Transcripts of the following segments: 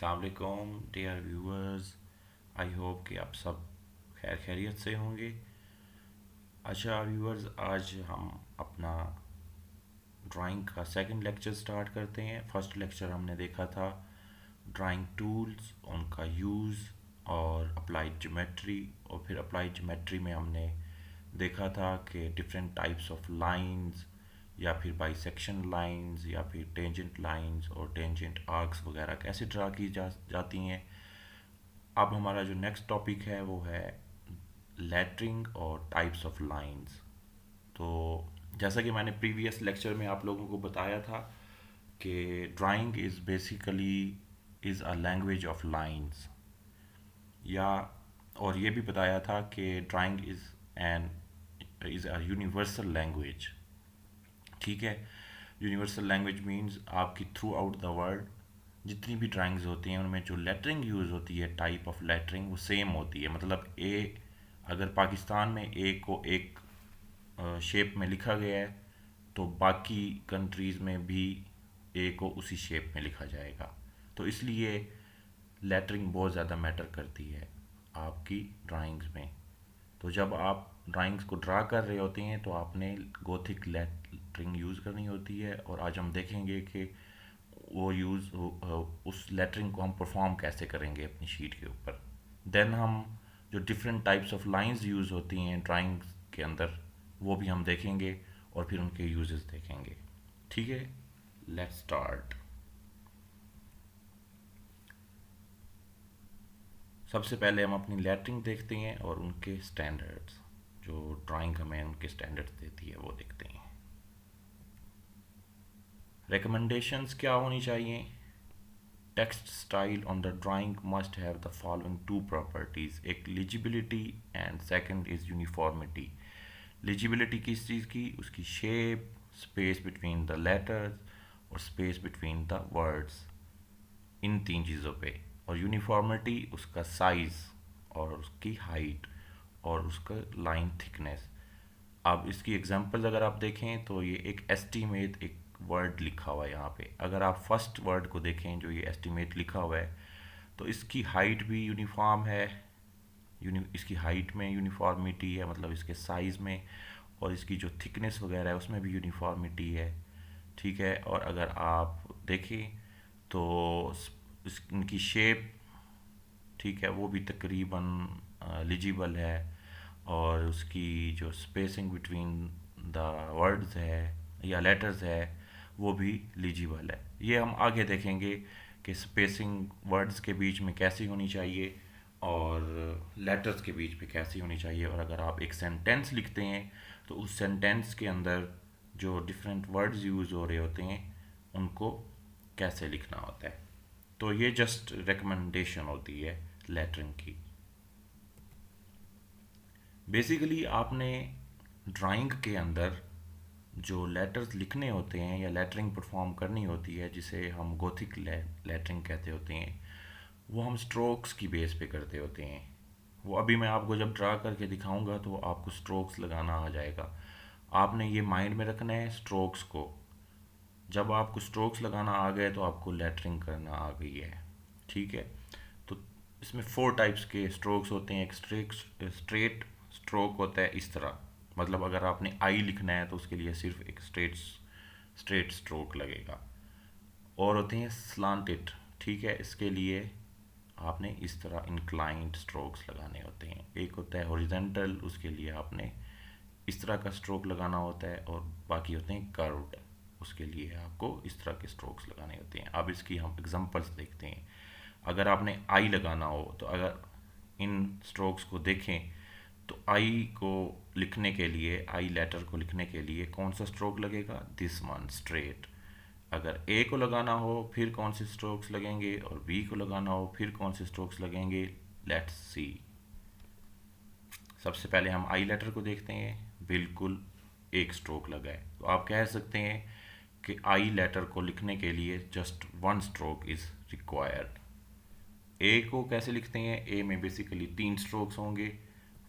अस्सलाम वालेकुम dear viewers. I hope कि आप सब खैर खैरियत से होंगे। अच्छा व्यूअर्स, आज हम अपना ड्राइंग का सेकंड लेक्चर स्टार्ट करते हैं। फर्स्ट लेक्चर हमने देखा था ड्राइंग टूल्स, उनका यूज़ और अप्लाइड ज्योमेट्री। और फिर अप्लाइड ज्योमेट्री में हमने देखा था कि डिफरेंट टाइप्स ऑफ लाइंस या फिर बाइसेक्शन लाइंस या फिर टेंजेंट लाइंस और टेंजेंट आर्क्स वगैरह कैसे ड्रा की जाती हैं। अब हमारा जो नेक्स्ट टॉपिक है वो है लेटरिंग और टाइप्स ऑफ लाइंस। तो जैसा कि मैंने प्रीवियस लेक्चर में आप लोगों को बताया था कि drawing is basically is a language of lines, या और ये भी बताया था कि drawing is a universal language. ठीक है, यूनिवर्सल लैंग्वेज मींस आपकी थ्रू आउट द वर्ल्ड जितनी भी ड्राइंग्स होती हैं उनमें जो लेटरिंग यूज़ होती है, टाइप ऑफ लेटरिंग वो सेम होती है। मतलब ए, अगर पाकिस्तान में ए को एक शेप में लिखा गया है तो बाकी कंट्रीज़ में भी ए को उसी शेप में लिखा जाएगा। तो इसलिए लेटरिंग बहुत ज़्यादा मैटर करती है आपकी ड्राइंग्स में। तो जब आप ड्राइंग्स को ड्रा कर रहे होते हैं तो आपने गोथिक लेटरिंग यूज़ करनी होती है, और आज हम देखेंगे कि वो उस लेटरिंग को हम परफॉर्म कैसे करेंगे अपनी शीट के ऊपर। देन हम जो different types of lines use होती हैं ड्राइंग्स के अंदर वो भी हम देखेंगे और फिर उनके यूजेस देखेंगे। ठीक है, लेट्स स्टार्ट। सबसे पहले हम अपनी लेटरिंग देखते हैं और उनके स्टैंडर्ड्स, जो ड्राइंग हमें उनके स्टैंडर्ड्स देती है वो देखते हैं। रिकमेंडेशंस क्या होनी चाहिए? Text style on the drawing must have the following two properties, एक legibility and second is uniformity. Legibility किस चीज़ की? उसकी shape, space between the letters और स्पेस बिटवीन द वर्ड्स, इन तीन चीज़ों पे। और यूनिफॉर्मिटी उसका साइज़ और उसकी हाइट और उसका लाइन थिकनेस। अब इसकी एग्जांपल्स अगर आप देखें तो ये एक एस्टीमेट एक वर्ड लिखा हुआ है यहाँ पे। अगर आप फर्स्ट वर्ड को देखें जो ये एस्टीमेट लिखा हुआ है तो इसकी हाइट भी यूनिफॉर्म है, इसकी हाइट में यूनिफॉर्मिटी है, मतलब इसके साइज़ में, और इसकी जो थिकनेस वगैरह है उसमें भी यूनिफॉर्मिटी है। ठीक है, और अगर आप देखें तो इनकी शेप, ठीक है, वो भी तकरीबन लिजिबल है, और उसकी जो स्पेसिंग बिटवीन द वर्ड्स है या लेटर्स है वो भी लीजिबल है। ये हम आगे देखेंगे कि स्पेसिंग वर्ड्स के बीच में कैसी होनी चाहिए और लेटर्स के बीच में कैसी होनी चाहिए। और अगर आप एक सेंटेंस लिखते हैं तो उस सेंटेंस के अंदर जो डिफरेंट वर्ड्स यूज़ हो रहे होते हैं उनको कैसे लिखना होता है। तो ये जस्ट रिकमेंडेशन होती है लेटरिंग की। बेसिकली आपने ड्राइंग के अंदर जो लेटर्स लिखने होते हैं या लेटरिंग परफॉर्म करनी होती है, जिसे हम गोथिक लेटरिंग कहते होते हैं, वो हम स्ट्रोक्स की बेस पे करते होते हैं। वो अभी मैं आपको जब ड्रा करके दिखाऊंगा तो आपको स्ट्रोक्स लगाना आ जाएगा। आपने ये माइंड में रखना है स्ट्रोक्स को। जब आपको स्ट्रोक्स लगाना आ गए तो आपको लेटरिंग करना आ गई है। ठीक है, तो इसमें 4 टाइप्स के स्ट्रोक्स होते हैं। एक स्ट्रेट स्ट्रोक होता है इस तरह, मतलब अगर आपने आई लिखना है तो उसके लिए सिर्फ एक स्ट्रेट स्ट्रोक लगेगा। और होते हैं स्लांटेड, ठीक है, इसके लिए आपने इस तरह इंक्लाइंड स्ट्रोक्स लगाने होते हैं। एक होता है हॉरिजॉन्टल, उसके लिए आपने इस तरह का स्ट्रोक लगाना होता है, और बाकी होते हैं कर्व्ड, उसके लिए आपको इस तरह के स्ट्रोक्स लगाने होते हैं। अब इसकी हम एग्जांपल्स देखते हैं। अगर आपने आई लगाना हो तो अगर इन स्ट्रोक्स को देखें तो आई को लिखने के लिए, आई लेटर को लिखने के लिए कौन सा स्ट्रोक लगेगा? This one, straight. अगर ए को लगाना हो फिर कौन से स्ट्रोक्स लगेंगे, और बी को लगाना हो फिर कौन से स्ट्रोक्स लगेंगे। Let's see. सबसे पहले हम आई लेटर को देखते हैं। बिल्कुल एक स्ट्रोक लगा है, तो आप कह सकते हैं कि आई लेटर को लिखने के लिए just one stroke is required. A को कैसे लिखते हैं? ए में बेसिकली 3 स्ट्रोक्स होंगे।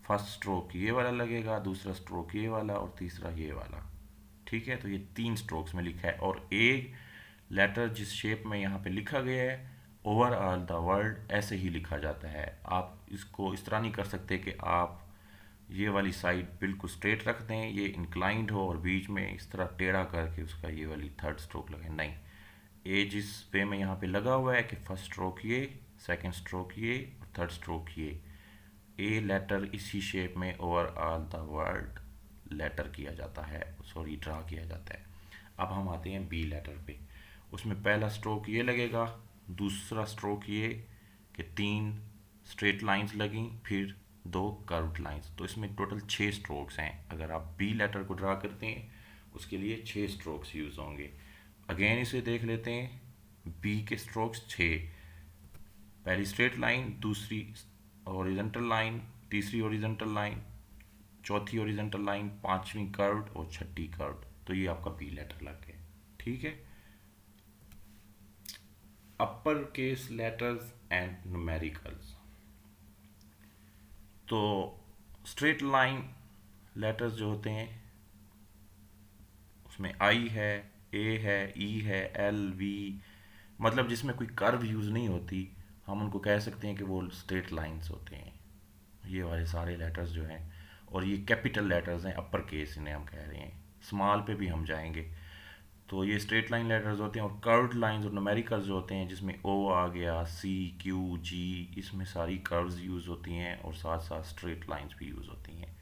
फर्स्ट स्ट्रोक ये वाला लगेगा, दूसरा स्ट्रोक ये वाला, और तीसरा ये वाला। ठीक है, तो ये 3 स्ट्रोक्स में लिखा है। और ए लेटर जिस शेप में यहाँ पे लिखा गया है ओवरऑल द वर्ल्ड ऐसे ही लिखा जाता है। आप इसको इस तरह नहीं कर सकते कि आप ये वाली साइड बिल्कुल स्ट्रेट रख दें, ये इंक्लाइंड हो और बीच में इस तरह टेढ़ा करके उसका ये वाली थर्ड स्ट्रोक लगे, नहीं। ए जिस वे में यहाँ पे लगा हुआ है कि फर्स्ट स्ट्रोक ये, सेकंड स्ट्रोक ये और थर्ड स्ट्रोक ये, ए लेटर इसी शेप में ओवरऑल द वर्ड लेटर किया जाता है, सॉरी ड्रा किया जाता है। अब हम आते हैं बी लेटर पे। उसमें पहला स्ट्रोक ये लगेगा, दूसरा स्ट्रोक ये कि 3 स्ट्रेट लाइंस लगी, फिर 2 कर्व्ड लाइंस, तो इसमें टोटल 6 स्ट्रोक्स हैं। अगर आप बी लेटर को ड्रा करते हैं उसके लिए 6 स्ट्रोक्स यूज़ होंगे। अगेन इसे देख लेते हैं। बी के स्ट्रोक्स 6, पहली स्ट्रेट लाइन, दूसरी हॉरिजॉन्टल लाइन, तीसरी हॉरिजॉन्टल लाइन, चौथी हॉरिजॉन्टल लाइन, पांचवी कर्व्ड और छठी कर्व्ड। तो ये आपका बी लेटर लग गया। ठीक है। Upper case letters and numericals. तो स्ट्रेट लाइन लेटर्स जो होते हैं उसमें आई है, ए है, ई है, एल, वी, मतलब जिसमें कोई कर्व यूज़ नहीं होती, हम उनको कह सकते हैं कि वो स्ट्रेट लाइंस होते हैं, ये वाले सारे लेटर्स जो हैं। और ये कैपिटल लेटर्स हैं, अपर केस इन्हें हम कह रहे हैं। स्मॉल पे भी हम जाएंगे। तो ये स्ट्रेट लाइन लेटर्स होते हैं। और कर्व्ड लाइंस और न्यूमेरिकल्स जो होते हैं जिसमें ओ आ गया, सी, क्यू, जी, इसमें सारी कर्व्स यूज़ होती हैं और साथ साथ स्ट्रेट लाइंस भी यूज़ होती हैं।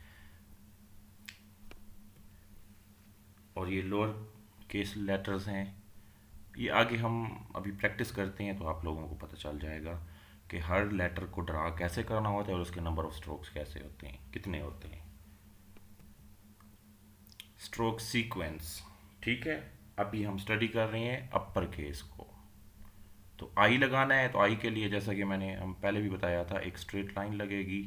और ये लोअर केस लेटर्स हैं, ये आगे हम अभी प्रैक्टिस करते हैं तो आप लोगों को पता चल जाएगा कि हर लेटर को ड्रा कैसे करना होता है और उसके नंबर ऑफ स्ट्रोक्स कैसे होते हैं, कितने होते हैं। Stroke sequence. ठीक है। अभी हम स्टडी कर रहे हैं अपर केस को। तो आई लगाना है, तो आई के लिए जैसा कि मैंने हम पहले भी बताया था, एक स्ट्रेट लाइन लगेगी,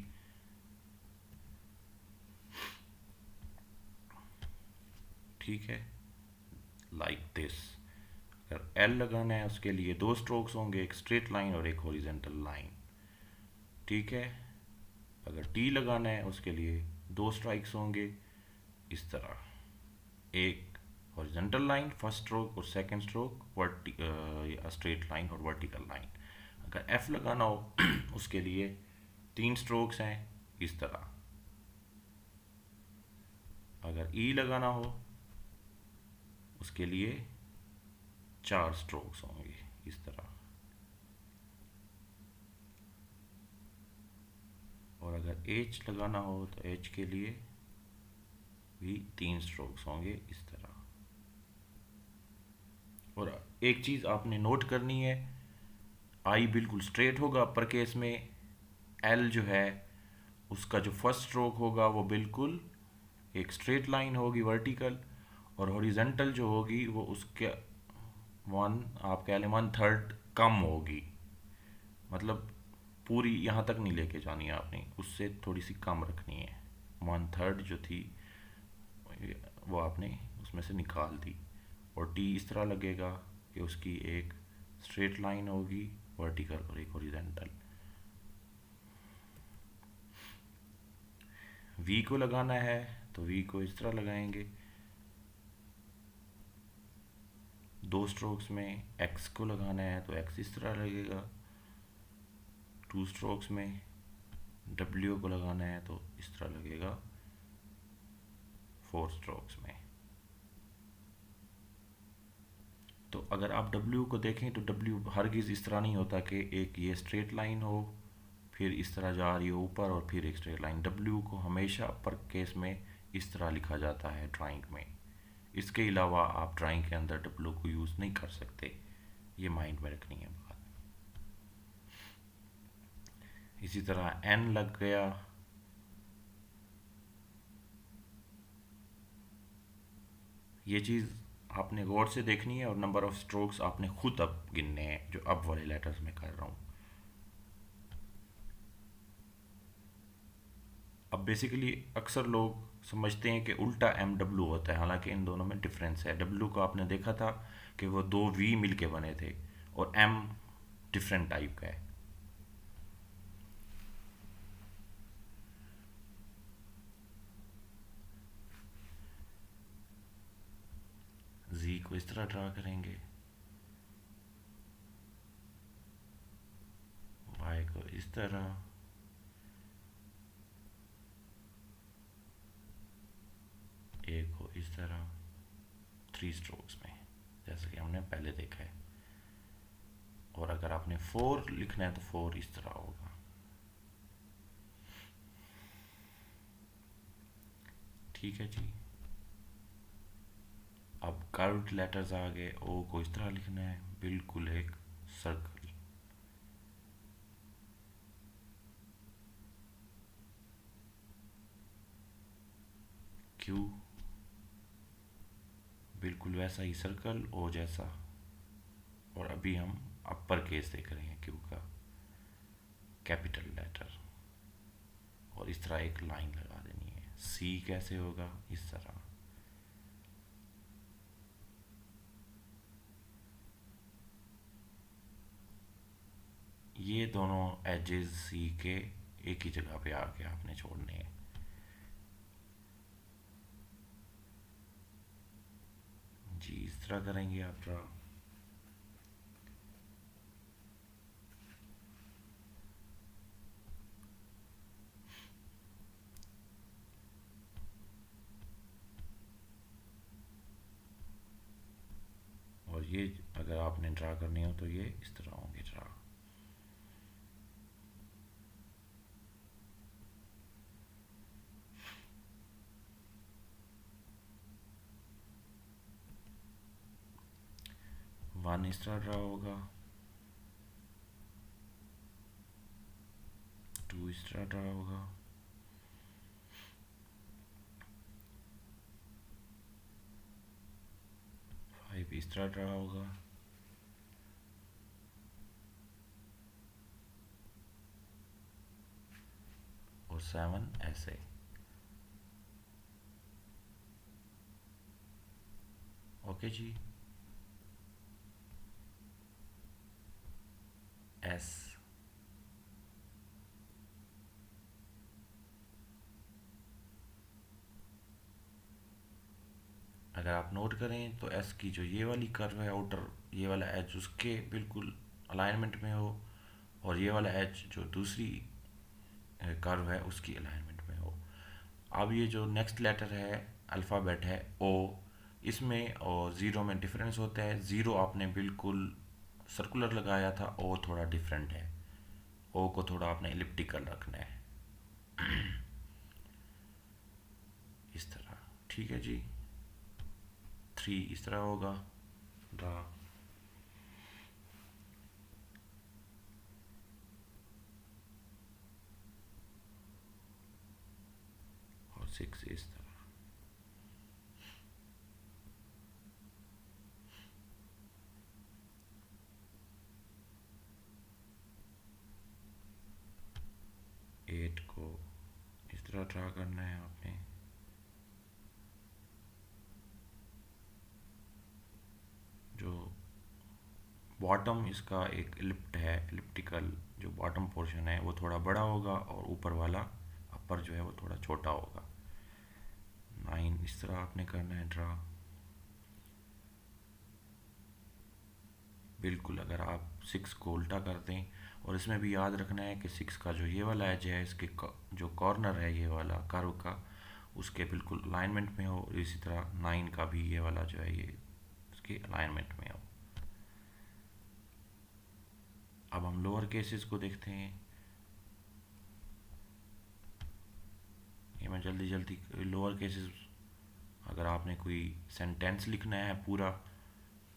ठीक है, लाइक दिस। अगर एल लगाना है उसके लिए 2 स्ट्रोक्स होंगे, एक स्ट्रेट लाइन और एक हॉरिजॉन्टल लाइन, ठीक है। अगर टी लगाना है उसके लिए 2 स्ट्राइक्स होंगे इस तरह, एक हॉरिजॉन्टल लाइन फर्स्ट स्ट्रोक और सेकंड स्ट्रोक स्ट्रेट लाइन और वर्टिकल लाइन। अगर एफ लगाना हो उसके लिए 3 स्ट्रोक्स हैं इस तरह। अगर ई लगाना हो उसके लिए 4 स्ट्रोक्स होंगे इस तरह। और अगर एच लगाना हो तो एच के लिए भी 3 स्ट्रोक्स होंगे इस तरह। और एक चीज़ आपने नोट करनी है, आई बिल्कुल स्ट्रेट होगा अपर केस में, एल जो है उसका जो फर्स्ट स्ट्रोक होगा वो बिल्कुल एक स्ट्रेट लाइन होगी वर्टिकल, और हॉरिजॉन्टल जो होगी वो उसके आप कह लें 1/3 कम होगी, मतलब पूरी यहाँ तक नहीं लेके जानी है आपने, उससे थोड़ी सी कम रखनी है। 1/3 जो थी वो आपने उसमें से निकाल दी। और टी इस तरह लगेगा कि उसकी एक स्ट्रेट लाइन होगी वर्टिकल और एक हॉरिजॉन्टल। वी को लगाना है तो वी को इस तरह लगाएंगे 2 स्ट्रोक्स में। एक्स को लगाना है तो एक्स इस तरह लगेगा 2 स्ट्रोक्स में। डब्ल्यू को लगाना है तो इस तरह लगेगा 4 स्ट्रोक्स में। तो अगर आप डब्ल्यू को देखें तो डब्ल्यू हरगिज़ इस तरह नहीं होता कि एक ये स्ट्रेट लाइन हो फिर इस तरह जा रही हो ऊपर और फिर एक स्ट्रेट लाइन। डब्ल्यू को हमेशा अपर केस में इस तरह लिखा जाता है ड्राइंग में। इसके अलावा आप ड्राइंग के अंदर डब्ल्यू को यूज़ नहीं कर सकते, ये माइंड में रखनी है बात। इसी तरह एन लग गया, ये चीज़ आपने गौर से देखनी है और नंबर ऑफ स्ट्रोक्स आपने खुद अब गिनने हैं जो अब वाले लेटर्स में कर रहा हूँ। अब बेसिकली अक्सर लोग समझते हैं कि उल्टा एम डब्ल्यू होता है, हालांकि इन दोनों में डिफरेंस है। डब्ल्यू को आपने देखा था कि वो 2 वी मिलके बने थे और एम डिफरेंट टाइप का है। जी को इस तरह ड्रा करेंगे, को इस तरह, ए को इस तरह 3 स्ट्रोक्स में, जैसे कि हमने पहले देखा है। और अगर आपने 4 लिखना है तो 4 इस तरह होगा। ठीक है जी। अब कर्व्ड लेटर्स आ गए। ओ को इस तरह लिखना है, बिल्कुल एक सर्कल। क्यू बिल्कुल वैसा ही सर्कल, ओ जैसा। और अभी हम अपर केस देख रहे हैं क्यू का, कैपिटल लेटर। और इस तरह एक लाइन लगा देनी है। सी कैसे होगा, इस तरह। ये दोनों एजेस सी के एक ही जगह पे आके आपने छोड़ने हैं। जी इस तरह करेंगे आप ड्रा। और ये अगर आपने ड्रा करनी हो तो ये इस तरह होंगे ड्रा। वन इस तरह ड्रा होगा, 2 इस तरह ड्रा होगा, 5 इस तरह ड्रा होगा, और 7 ऐसे। ओके जी। एस अगर आप नोट करें तो एस की जो ये वाली कर्व है आउटर, ये वाला एज उसके बिल्कुल अलाइनमेंट में हो, और ये वाला एज जो दूसरी कर्व है उसकी अलाइनमेंट में हो। अब ये जो नेक्स्ट लेटर है अल्फ़ाबेट है ओ, इसमें और ज़ीरो में डिफरेंस होता है। ज़ीरो आपने बिल्कुल सर्कुलर लगाया था, ओ थोड़ा डिफरेंट है। ओ को थोड़ा आपने एलिप्टिकल रखना है, इस तरह। ठीक है जी। 3 इस तरह होगा ड्रा। और 6 इस तरह। एट को इस तरह ड्रा करना है आपने। जो बॉटम इसका एक इलिप्ट है, इलिप्टिकल जो बॉटम पोर्शन है वो थोड़ा बड़ा होगा, और ऊपर वाला अपर जो है वो थोड़ा छोटा होगा। 9 इस तरह आपने करना है ड्रा। बिल्कुल अगर आप 6 को उल्टा कर दें, और इसमें भी याद रखना है कि 6 का जो ये वाला एज है, इसके जो कॉर्नर है ये वाला कर्व का, उसके बिल्कुल अलाइनमेंट में हो। इसी तरह 9 का भी ये वाला जो है ये उसके अलाइनमेंट में हो। अब हम लोअर केसेस को देखते हैं। ये मैं जल्दी जल्दी लोअर केसेस, अगर आपने कोई सेंटेंस लिखना है पूरा,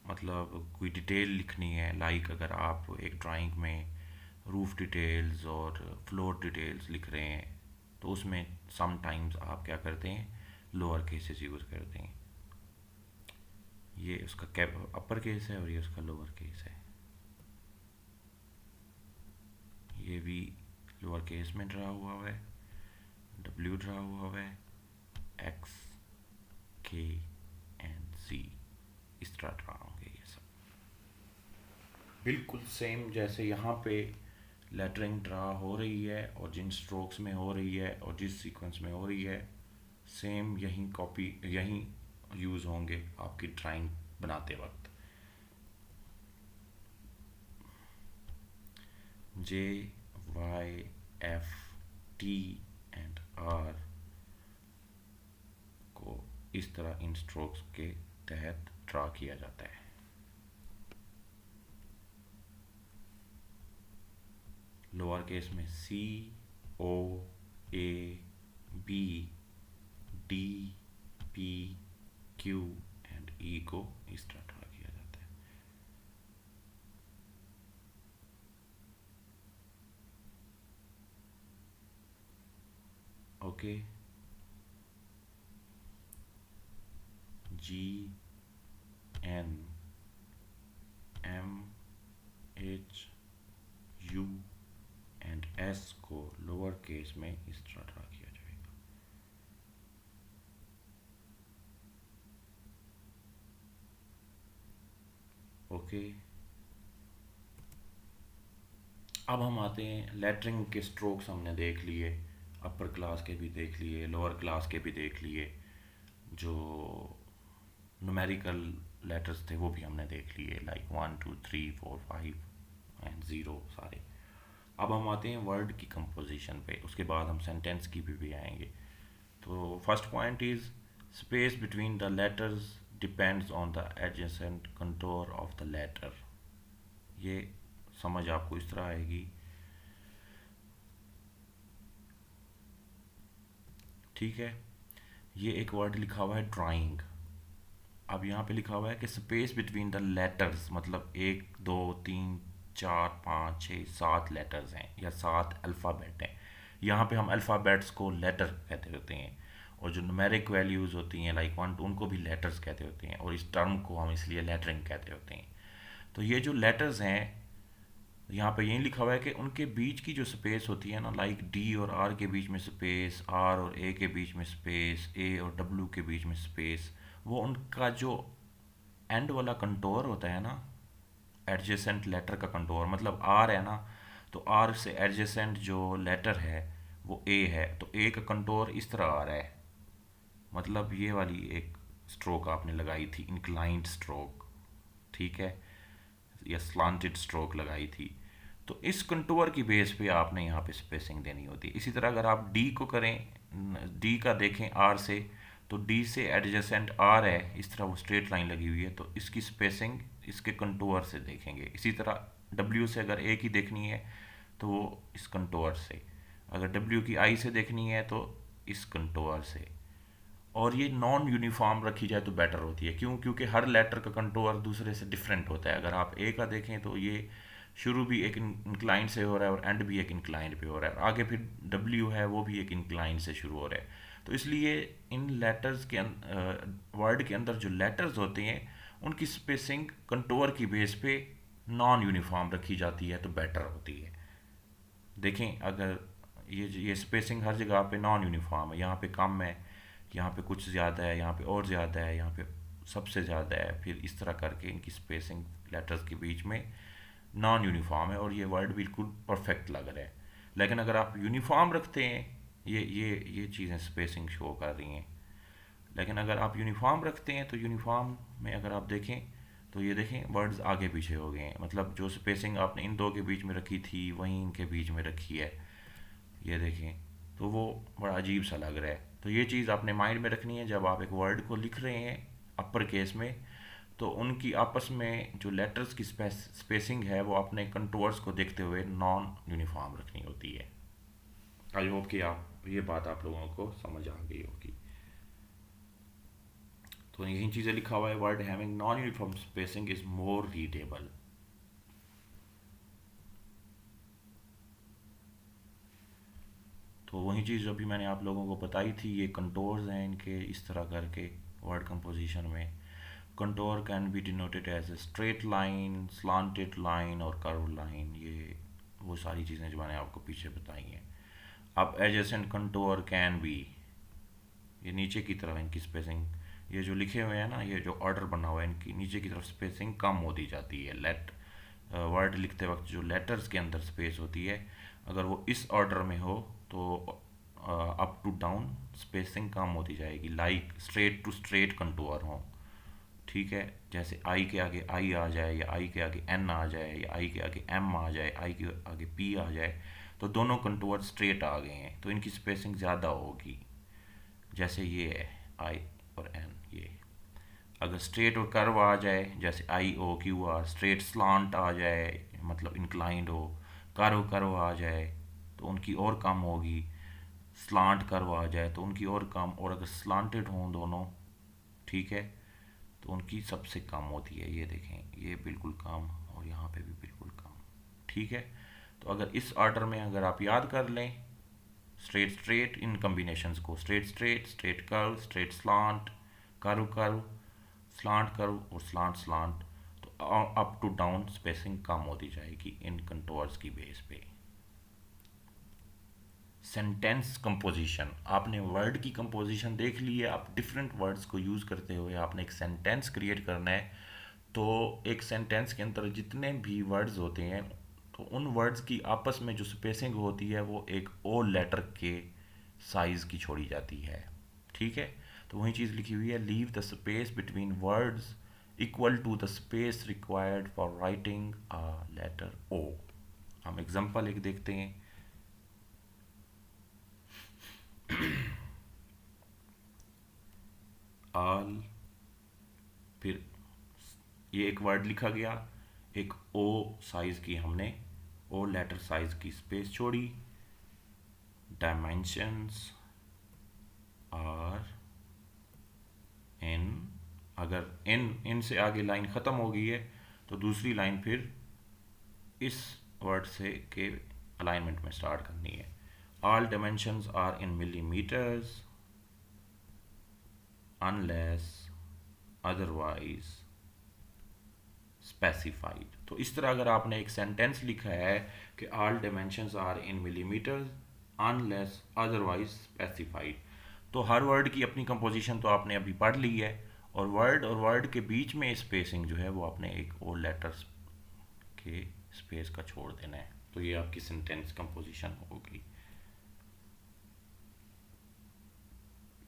मतलब कोई डिटेल लिखनी है, लाइक अगर आप एक ड्राइंग में रूफ डिटेल्स और फ्लोर डिटेल्स लिख रहे हैं, तो उसमें सम टाइम्स आप क्या करते हैं, लोअर केसेस यूज़ करते हैं। ये उसका कैप अपर केस है और ये उसका लोअर केस है। ये भी लोअर केस में ड्रा हुआ है, डब्ल्यू ड्रा हुआ है, एक्स, के एंड सी इस तरह ड्रा होंगे ये सब। बिल्कुल सेम जैसे यहाँ पे लेटरिंग ड्रा हो रही है, और जिन स्ट्रोक्स में हो रही है और जिस सीक्वेंस में हो रही है, सेम यही कॉपी यही यूज़ होंगे आपकी ड्राइंग बनाते वक्त। J Y, F, T and R को इस तरह इन स्ट्रोक्स के तहत ड्रा किया जाता है। लोअर केस में C, O, A, B, D, P, Q and E को इस तरह ड्रा किया जाता है। Okay, G, N, M, H, U and S को लोअर केस में इस तरह ड्रा किया जाएगा। ओके, अब हम आते हैं लेटरिंग के स्ट्रोक्स हमने देख लिए, अपर क्लास के भी देख लिए, लोअर क्लास के भी देख लिए, जो न्यूमेरिकल लेटर्स थे वो भी हमने देख लिए, लाइक 1 2 3 4 5 एंड 0 सारे। अब हम आते हैं वर्ड की कंपोजिशन पे, उसके बाद हम सेंटेंस की भी आएंगे। तो first point is space between the letters depends on the adjacent contour of the letter. ये समझ आपको इस तरह आएगी, ठीक है। ये एक वर्ड लिखा हुआ है ड्राइंग। अब यहाँ पे लिखा हुआ है कि स्पेस बिटवीन द लेटर्स, मतलब 1 2 3 4 5 6 7 लेटर्स हैं या 7 अल्फ़ाबेट हैं। यहाँ पे हम अल्फ़ाबेट्स को लेटर कहते होते हैं, और जो न्यूमेरिक वैल्यूज़ होती हैं लाइक 1 2 उनको भी लेटर्स कहते होते हैं, और इस टर्म को हम इसलिए लेटरिंग कहते होते हैं। तो ये जो लेटर्स हैं, यहाँ पे यही लिखा हुआ है कि उनके बीच की जो स्पेस होती है ना, लाइक डी और आर के बीच में स्पेस, आर और ए के बीच में स्पेस, ए और डब्ल्यू के बीच में स्पेस, वो उनका जो एंड वाला कंटोर होता है ना, एडजेसेंट लेटर का कंटोर, मतलब आर है ना, तो आर से एडजेसेंट जो लेटर है वो ए है, तो ए का कंटोर इस तरह आ रहा है, मतलब ये वाली एक स्ट्रोक आपने लगाई थी, इंक्लाइंड स्ट्रोक, ठीक है, या स्लांटेड स्ट्रोक लगाई थी, तो इस कंटूर की बेस पे आपने यहाँ पे स्पेसिंग देनी होती है। इसी तरह अगर आप डी को करें, डी का देखें आर से, तो डी से एडजेसेंट आर है, इस तरह वो स्ट्रेट लाइन लगी हुई है, तो इसकी स्पेसिंग इसके कंटूर से देखेंगे। इसी तरह डब्ल्यू से अगर ए की देखनी है तो वो इस कंटूर से, अगर डब्ल्यू की आई से देखनी है तो इस कंटूर से, और ये नॉन यूनिफॉर्म रखी जाए तो बेटर होती है। क्यों? क्योंकि हर लेटर का कंटूर दूसरे से डिफरेंट होता है। अगर आप ए का देखें तो ये शुरू भी एक इंक्लाइन से हो रहा है और एंड भी एक इंक्लाइन पे हो रहा है, आगे फिर डब्ल्यू है वो भी एक इंक्लाइन से शुरू हो रहा है। तो इसलिए इन लेटर्स के वर्ड के अंदर जो लेटर्स होते हैं उनकी स्पेसिंग कंटूर की बेस पे नॉन यूनिफॉर्म रखी जाती है तो बेटर होती है। देखें, अगर ये स्पेसिंग हर जगह पे नॉन यूनिफॉर्म है, यहाँ पे कम है, यहाँ पे कुछ ज़्यादा है, यहाँ पे और ज़्यादा है, यहाँ पे सबसे ज़्यादा है, फिर इस तरह करके इनकी स्पेसिंग लेटर्स के बीच में नॉन यूनिफॉर्म है और ये वर्ड बिल्कुल परफेक्ट लग रहा है। लेकिन अगर आप यूनिफॉर्म रखते हैं, ये चीज़ें स्पेसिंग शो कर रही हैं। लेकिन अगर आप यूनिफॉर्म रखते हैं तो यूनिफॉर्म में अगर आप देखें तो ये देखें वर्ड्स आगे पीछे हो गए हैं, मतलब जो स्पेसिंग आपने इन दो के बीच में रखी थी वहीं इनके बीच में रखी है, ये देखें, तो वो बड़ा अजीब सा लग रहा है। तो ये चीज़ आपने माइंड में रखनी है जब आप एक वर्ड को लिख रहे हैं अपर केस में, तो उनकी आपस में जो लेटर्स की स्पेसिंग है वो अपने कंटूर्स को देखते हुए नॉन यूनिफॉर्म रखनी होती है। आई होप कि आप ये बात आप लोगों को समझ आ गई होगी। तो यही चीज़ें लिखा हुआ है, word having non uniform spacing is more readable. तो वही चीज़ अभी मैंने आप लोगों को बताई थी, ये कंटोर्स हैं इनके इस तरह करके वर्ड कंपोजिशन में। Contour can be denoted as a straight line, slanted line और कर्व लाइन, ये वो सारी चीज़ें जो मैंने आपको पीछे बताई हैं। अब एडजेसेंट कंटोर कैन बी, ये नीचे की तरफ इनकी स्पेसिंग, ये जो लिखे हुए हैं ना, ये जो ऑर्डर बना हुआ है इनकी नीचे की तरफ स्पेसिंग कम होती जाती है। वर्ड लिखते वक्त जो लेटर्स के अंदर स्पेस होती है, अगर वो इस ऑर्डर में हो तो अप टू डाउन स्पेसिंग कम होती जाएगी, like straight to straight contour हो, ठीक है। जैसे आई के आगे आई आ जाए, या आई के आगे एन आ जाए, या आई के आगे एम आ जाए, आई के आगे पी आ जाए, तो दोनों कंटूर स्ट्रेट आ गए हैं, तो इनकी स्पेसिंग ज़्यादा होगी। जैसे ये है आई और एन, ये अगर स्ट्रेट और कर्व आ जाए, जैसे I O Q R, straight slant आ जाए मतलब इंक्लाइंड हो, कर्व कर्व आ जाए तो उनकी और कम होगी, स्लांट कर्व आ जाए तो उनकी और कम, और अगर स्लांटेड हों दोनों, ठीक है, तो उनकी सबसे कम होती है। ये देखें, ये बिल्कुल कम और यहाँ पे भी बिल्कुल कम, ठीक है। तो अगर इस ऑर्डर में अगर आप याद कर लें, स्ट्रेट स्ट्रेट, इन कॉम्बिनेशंस को, straight straight, straight curve, straight slant, curve curve, slant curve और स्लांट स्लांट, तो अप टू डाउन स्पेसिंग कम होती जाएगी इन कंटोर्स की बेस पे। सेंटेंस कंपोजिशन, आपने वर्ड की कंपोजिशन देख ली है। आप डिफरेंट वर्ड्स को यूज़ करते हुए आपने एक सेंटेंस क्रिएट करना है। तो एक सेंटेंस के अंदर जितने भी वर्ड्स होते हैं, तो उन वर्ड्स की आपस में जो स्पेसिंग होती है वो एक ओ लेटर के साइज़ की छोड़ी जाती है, ठीक है। तो वही चीज़ लिखी हुई है, leave the space between words equal to the space required for writing a letter O. हम एग्जांपल एक देखते हैं। ऑल, फिर ये एक वर्ड लिखा गया, एक ओ साइज की हमने, ओ लेटर साइज की स्पेस छोड़ी, डायमेंशंस आर इन, अगर इन से आगे लाइन ख़त्म हो गई है तो दूसरी लाइन फिर इस वर्ड से के अलाइनमेंट में स्टार्ट करनी है। All dimensions are in millimetres unless otherwise specified. तो इस तरह अगर आपने एक सेंटेंस लिखा है कि all dimensions are in millimetres unless otherwise specified, तो हर वर्ड की अपनी कंपोजिशन तो आपने अभी पढ़ ली है, और वर्ड के बीच में स्पेसिंग जो है वो आपने एक और लेटर्स के स्पेस का छोड़ देना है। तो ये आपकी सेंटेंस कंपोजिशन होगी।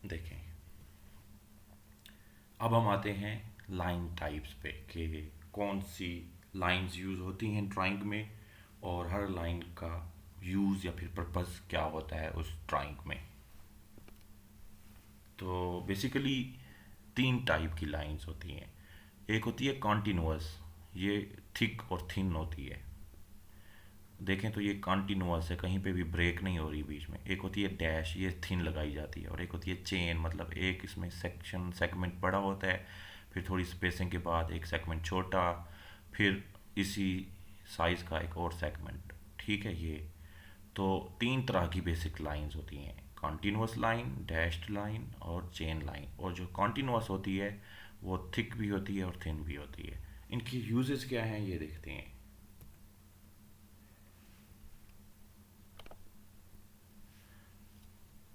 देखें, अब हम आते हैं लाइन टाइप्स पे कि कौन सी लाइंस यूज़ होती हैं ड्राइंग में, और हर लाइन का यूज़ या फिर पर्पस क्या होता है उस ड्राइंग में। तो बेसिकली तीन टाइप की लाइंस होती हैं। एक होती है कॉन्टिन्यूअस, ये थिक और थिन होती है। देखें तो ये कॉन्टिन्यूअस है, कहीं पे भी ब्रेक नहीं हो रही बीच में। एक होती है डैश, ये थिन लगाई जाती है। और एक होती है चेन, मतलब एक इसमें सेगमेंट बड़ा होता है, फिर थोड़ी स्पेसिंग के बाद एक सेगमेंट छोटा, फिर इसी साइज़ का एक और सेगमेंट, ठीक है। ये तो तीन तरह की बेसिक लाइंस होती हैं, कॉन्टिन्यूअस लाइन, डैश्ड लाइन और चेन लाइन। और जो कॉन्टिन्यूअस होती है वो थिक भी होती है और थिन भी होती है। इनकी यूजेस क्या हैं ये देखते हैं।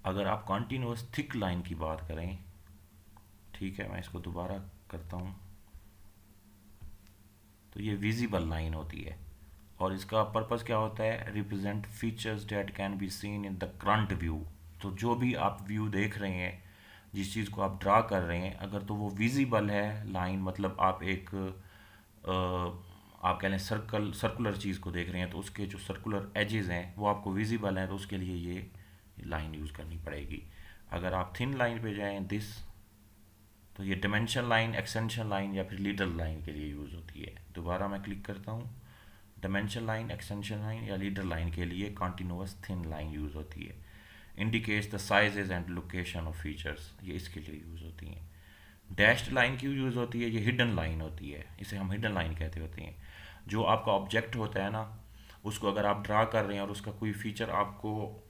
अगर आप कॉन्टिन्यूअस थिक लाइन की बात करें, ठीक है, मैं इसको दोबारा करता हूँ, तो ये विजिबल लाइन होती है। और इसका पर्पस क्या होता है, represent features date can be seen in the front view. तो जो भी आप व्यू देख रहे हैं, जिस चीज़ को आप ड्रा कर रहे हैं, अगर तो वो विजिबल है लाइन, मतलब आप एक आप कह लें सर्कुलर चीज़ को देख रहे हैं, तो उसके जो सर्कुलर एजेस हैं वो आपको विजिबल हैं, तो उसके लिए ये लाइन यूज़ करनी पड़ेगी। अगर आप थिन लाइन पे जाएं, दिस, तो ये डिमेंशन लाइन, एक्सटेंशन लाइन या फिर लीडर लाइन के लिए यूज़ होती है। दोबारा मैं क्लिक करता हूँ, डिमेंशन लाइन, एक्सटेंशन लाइन या लीडर लाइन के लिए कॉन्टिन्यूअस थिन लाइन यूज़ होती है। Indicates the sizes and location of features, ये इसके लिए यूज़ होती हैं। डैश्ड लाइन क्यों यूज़ होती है, ये हिडन लाइन होती है, इसे हम हिडन लाइन कहते होते हैं। जो आपका ऑब्जेक्ट होता है ना, उसको अगर आप ड्रा कर रहे हैं और उसका कोई फीचर आपको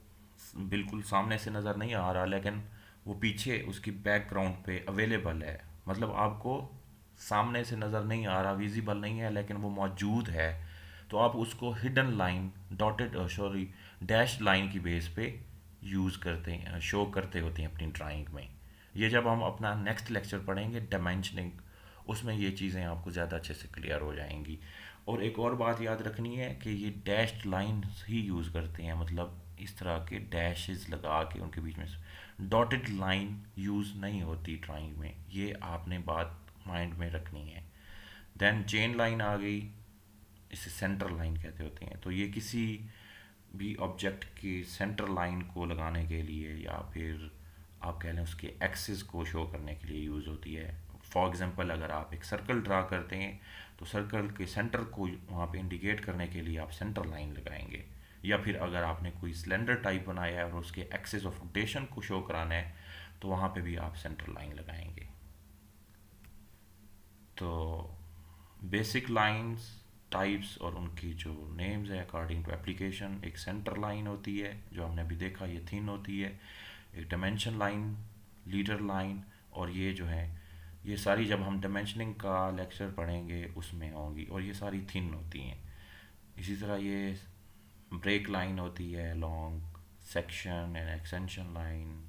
बिल्कुल सामने से नज़र नहीं आ रहा, लेकिन वो पीछे उसकी बैकग्राउंड पे अवेलेबल है, मतलब आपको सामने से नज़र नहीं आ रहा, विजिबल नहीं है, लेकिन वो मौजूद है, तो आप उसको हिडन लाइन, डैश लाइन की बेस पे यूज़ करते हैं, शो करते होते हैं अपनी ड्राइंग में। ये जब हम अपना नेक्स्ट लेक्चर पढ़ेंगे डायमेंशनिंग, उसमें ये चीज़ें आपको ज़्यादा अच्छे से क्लियर हो जाएंगी। और एक और बात याद रखनी है कि ये डैश्ड लाइन ही यूज़ करते हैं, मतलब इस तरह के डैशेस लगा के उनके बीच में डॉटेड लाइन यूज़ नहीं होती ड्राइंग में, ये आपने बात माइंड में रखनी है। देन चेन लाइन आ गई, इसे सेंटर लाइन कहते होते हैं। तो ये किसी भी ऑब्जेक्ट की सेंटर लाइन को लगाने के लिए, या फिर आप कह लें उसके एक्सिस को शो करने के लिए यूज़ होती है। फॉर एग्जांपल अगर आप एक सर्कल ड्रा करते हैं तो सर्कल के सेंटर को वहाँ पे इंडिकेट करने के लिए आप सेंटर लाइन लगाएंगे। या फिर अगर आपने कोई सिलेंडर टाइप बनाया है और उसके एक्सिस ऑफ रोटेशन को शो कराना है तो वहाँ पे भी आप सेंटर लाइन लगाएंगे। तो बेसिक लाइंस टाइप्स और उनकी जो नेम्स है अकॉर्डिंग टू एप्लीकेशन, एक सेंटर लाइन होती है जो हमने अभी देखा, ये थिन होती है। एक डायमेंशन लाइन, लीडर लाइन, और ये जो है ये सारी जब हम डायमेंशनिंग का लेक्चर पढ़ेंगे उसमें होंगी, और ये सारी थिन होती हैं। इसी तरह ये ब्रेक लाइन होती है, long section and extension line,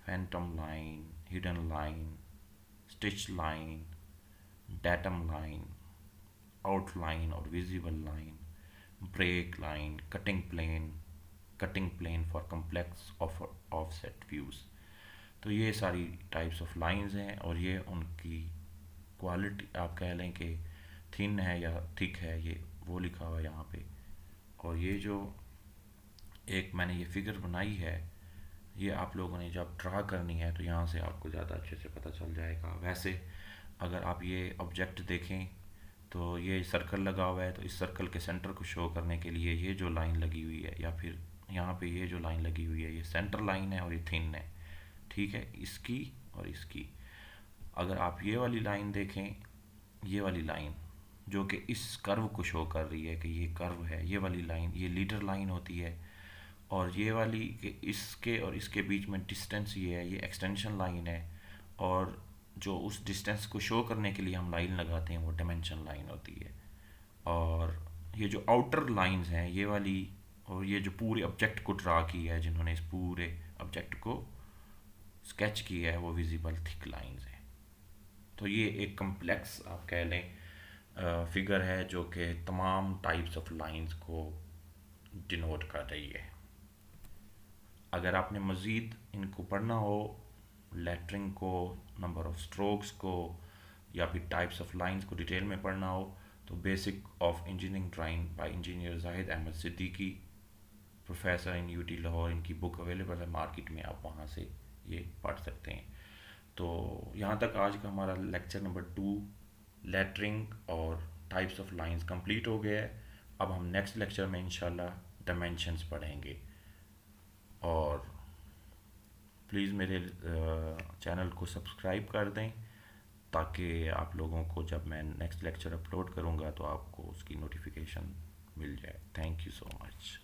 phantom line, hidden line, stitch line, datum line, outline और visible line, break line, cutting plane for complex offset views. तो ये सारी टाइप्स ऑफ लाइंस हैं, और ये उनकी क्वालिटी आप कह लें कि थिन है या थिक है, ये वो लिखा हुआ है यहाँ पे। और ये जो एक मैंने ये फिगर बनाई है, ये आप लोगों ने जब ड्रा करनी है तो यहाँ से आपको ज़्यादा अच्छे से पता चल जाएगा। वैसे अगर आप ये ऑब्जेक्ट देखें तो ये सर्कल लगा हुआ है, तो इस सर्कल के सेंटर को शो करने के लिए ये जो लाइन लगी हुई है, या फिर यहाँ पे ये जो लाइन लगी हुई है, ये सेंटर लाइन है और ये थिन है, ठीक है, इसकी और इसकी। अगर आप ये वाली लाइन देखें, ये वाली लाइन जो कि इस कर्व को शो कर रही है कि ये कर्व है, ये वाली लाइन ये लीडर लाइन होती है। और ये वाली कि इसके और इसके बीच में डिस्टेंस ये है, ये एक्सटेंशन लाइन है। और जो उस डिस्टेंस को शो करने के लिए हम लाइन लगाते हैं वो डायमेंशन लाइन होती है। और ये जो आउटर लाइंस हैं ये वाली, और ये जो पूरे ऑब्जेक्ट को ड्रा की है, जिन्होंने इस पूरे ऑब्जेक्ट को स्केच किया है, वो विजिबल थिक लाइंस हैं। तो ये एक कम्प्लेक्स आप कह लें फिगर है जो कि तमाम टाइप्स ऑफ लाइंस को डिनोट कर रही है। अगर आपने मज़ीद इनको पढ़ना हो, लेटरिंग को, नंबर ऑफ स्ट्रोक्स को, या फिर टाइप्स ऑफ लाइंस को डिटेल में पढ़ना हो, तो basic of engineering drawing by engineer Zahid Ahmed Siddiqui, professor in UT Lahore, इनकी बुक अवेलेबल है मार्केट में, आप वहाँ से ये पढ़ सकते हैं। तो यहाँ तक आज का हमारा लेक्चर नंबर 2 लेटरिंग और टाइप्स ऑफ लाइंस कंप्लीट हो गया है। अब हम नेक्स्ट लेक्चर में इंशाल्लाह डायमेंशंस पढ़ेंगे। और प्लीज़ मेरे चैनल को सब्सक्राइब कर दें ताकि आप लोगों को जब मैं नेक्स्ट लेक्चर अपलोड करूँगा तो आपको उसकी नोटिफिकेशन मिल जाए। Thank you so much.